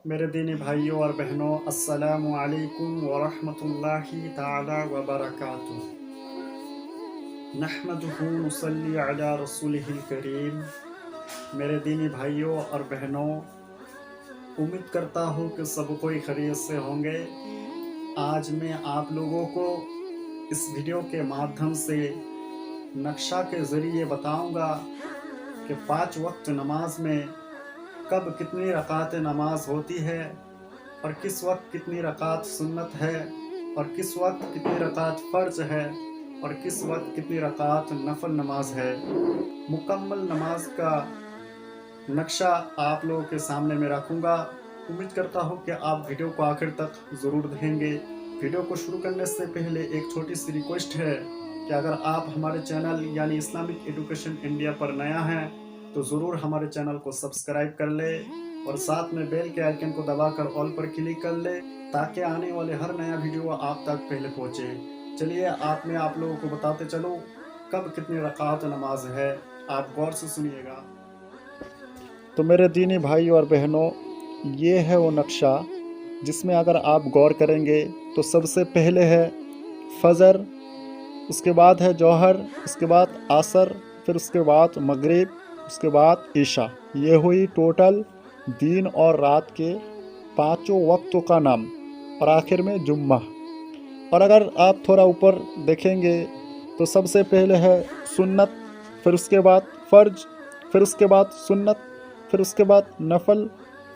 میرے دینی بھائیوں اور بہنوں، السلام علیکم ورحمۃ اللہ تعالی وبرکاتہ۔ نحمدہ نصلی علی رسولہ الکریم۔ میرے دینی بھائیوں اور بہنوں، امید کرتا ہوں کہ سب کوئی خیریت سے ہوں گے۔ آج میں آپ لوگوں کو اس ویڈیو کے مادھیم سے نقشہ کے ذریعے بتاؤں گا کہ 5 وقت نماز میں کب کتنی رکعت نماز ہوتی ہے، اور کس وقت کتنی رکعت سنت ہے، اور کس وقت کتنی رکعت فرض ہے، اور کس وقت کتنی رکعت نفل نماز ہے۔ مکمل نماز کا نقشہ آپ لوگوں کے سامنے میں رکھوں گا۔ امید کرتا ہوں کہ آپ ویڈیو کو آخر تک ضرور دیکھیں گے۔ ویڈیو کو شروع کرنے سے پہلے ایک چھوٹی سی ریکویسٹ ہے کہ اگر آپ ہمارے چینل یعنی اسلامک ایڈوکیشن انڈیا پر نیا ہیں تو ضرور ہمارے چینل کو سبسکرائب کر لے، اور ساتھ میں بیل کے آئیکن کو دبا کر آل پر کلک کر لے تاکہ آنے والے ہر نیا ویڈیو آپ تک پہلے پہنچے۔ چلیے میں آپ لوگوں کو بتاتے چلوں کب کتنی رکعت نماز ہے، آپ غور سے سنیے گا۔ تو میرے دینی بھائیوں اور بہنوں، یہ ہے وہ نقشہ جس میں اگر آپ غور کریں گے تو سب سے پہلے ہے فجر، اس کے بعد ہے جوہر، اس کے بعد عصر، پھر اس کے بعد مغرب، اس کے بعد عشاء۔ یہ ہوئی ٹوٹل دن اور رات کے 5 وقتوں کا نام، اور آخر میں جمعہ۔ اور اگر آپ تھوڑا اوپر دیکھیں گے تو سب سے پہلے ہے سنت، پھر اس کے بعد فرض، پھر اس کے بعد سنت، پھر اس کے بعد نفل،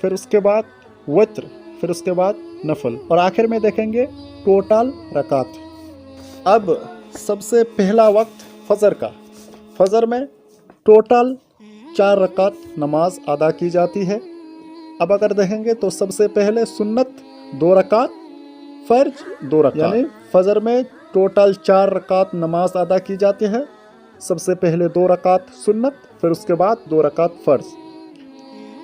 پھر اس کے بعد وتر، پھر اس کے بعد نفل، اور آخر میں دیکھیں گے ٹوٹل رکعت۔ اب سب سے پہلا وقت فجر کا۔ فجر میں ٹوٹل 4 رکعت نماز ادا کی جاتی ہے۔ اب اگر دیکھیں گے تو سب سے پہلے سنت 2 رکعت، فرض 2 رکعت، یعنی فجر میں ٹوٹل 4 رکعت نماز ادا کی جاتی ہے۔ سب سے پہلے 2 رکعت سنت، پھر اس کے بعد 2 رکعت فرض۔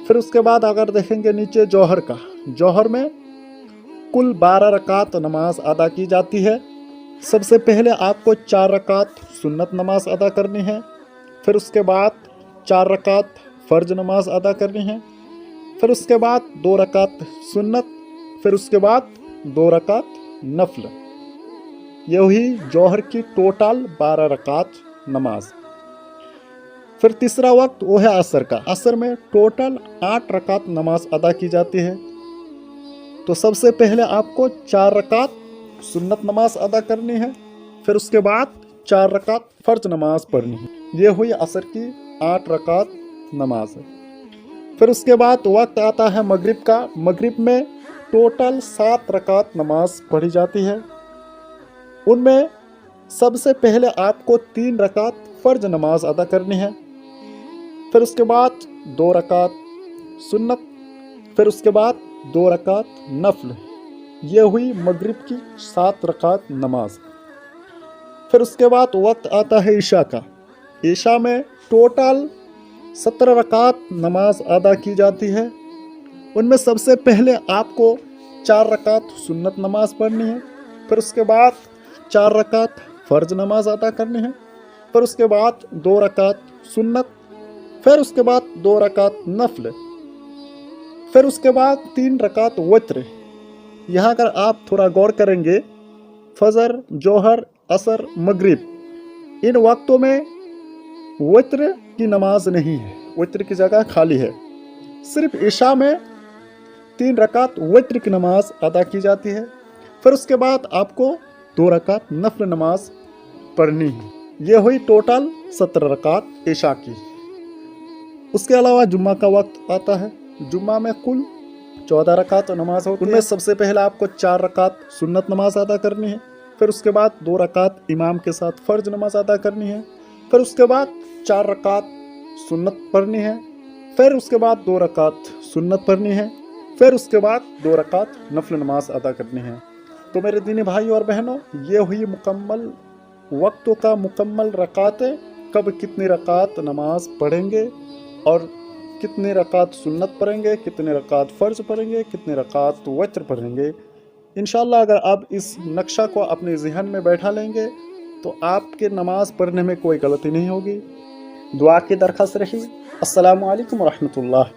پھر اس کے بعد اگر دیکھیں گے نیچے جوہر کا، جوہر میں کل 12 رکعت نماز ادا کی جاتی ہے۔ سب سے پہلے آپ کو 4 رکعت سنت نماز ادا کرنی ہے، پھر اس کے بعد 4 رکعت فرض نماز ادا کرنی ہے، پھر اس کے بعد 2 رکعت سنت، پھر اس کے بعد 2 رکعت نفل۔ یہ ہوئی جوہر کی ٹوٹل 12 رکعت نماز۔ پھر تیسرا وقت وہ ہے عصر کا۔ عصر میں ٹوٹل 8 رکعت نماز ادا کی جاتی ہے۔ تو سب سے پہلے آپ کو 4 رکعت سنت نماز ادا کرنی ہے، پھر اس کے بعد 4 رکعت فرض نماز پڑھنی ہے۔ یہ ہوئی عصر کی 8 رکعت نماز۔ پھر اس کے بعد وقت آتا ہے مغرب کا۔ مغرب میں ٹوٹل 7 رکعت نماز پڑھی جاتی ہے۔ ان میں سب سے پہلے آپ کو 3 رکعت فرض نماز ادا کرنی ہے، پھر اس کے بعد 2 رکعت سنت، پھر اس کے بعد 2 رکعت نفل۔ یہ ہوئی مغرب کی 7 رکعت نماز۔ پھر اس کے بعد وقت آتا ہے عشاء کا۔ عشاء میں ٹوٹل 17 رکعت نماز ادا کی جاتی ہے۔ ان میں سب سے پہلے آپ کو 4 رکعت سنت نماز پڑھنی ہے، پھر اس کے بعد 4 رکعت فرض نماز ادا کرنی ہے، پھر اس کے بعد 2 رکعت سنت، پھر اس کے بعد 2 رکعت نفل، پھر اس کے بعد 3 رکعت وتر۔ یہاں اگر آپ تھوڑا غور کریں گے، فجر، جوہر، عصر، مغرب، ان وقتوں میں وتر کی نماز نہیں ہے، وتر کی جگہ خالی ہے۔ صرف عشاء میں 3 رکعت وتر کی نماز ادا کی جاتی ہے، پھر اس کے بعد آپ کو 2 رکعت نفل نماز پڑھنی ہے۔ یہ ہوئی ٹوٹل 17 رکعت عشاء کی۔ اس کے علاوہ جمعہ کا وقت آتا ہے۔ جمعہ میں کل 14 رکعت نماز ہوتی ہے۔ ان میں سب سے پہلے آپ کو 4 رکعت سنت نماز ادا کرنی ہے، پھر اس کے بعد 2 رکعت امام کے ساتھ فرض نماز ادا کرنی ہے، پھر اس کے بعد 4 رکعت سنت پڑھنی ہے، پھر اس کے بعد 2 رکعت سنت پڑھنی ہے، پھر اس کے بعد 2 رکعت نفل نماز ادا کرنی ہے۔ تو میرے دینی بھائیوں اور بہنوں، یہ ہوئی مکمل وقتوں کا مکمل رکعتیں، کب کتنی رکعت نماز پڑھیں گے، اور کتنے رکعت سنت پڑھیں گے، کتنے رکعت فرض پڑھیں گے، کتنے رکعت وتر پڑھیں گے۔ انشاءاللہ اگر آپ اس نقشہ کو اپنے ذہن میں بیٹھا لیں گے تو آپ کے نماز پڑھنے میں کوئی غلطی نہیں ہوگی۔ دعا کی درخواست رہی۔ السلام علیکم ورحمۃ اللہ۔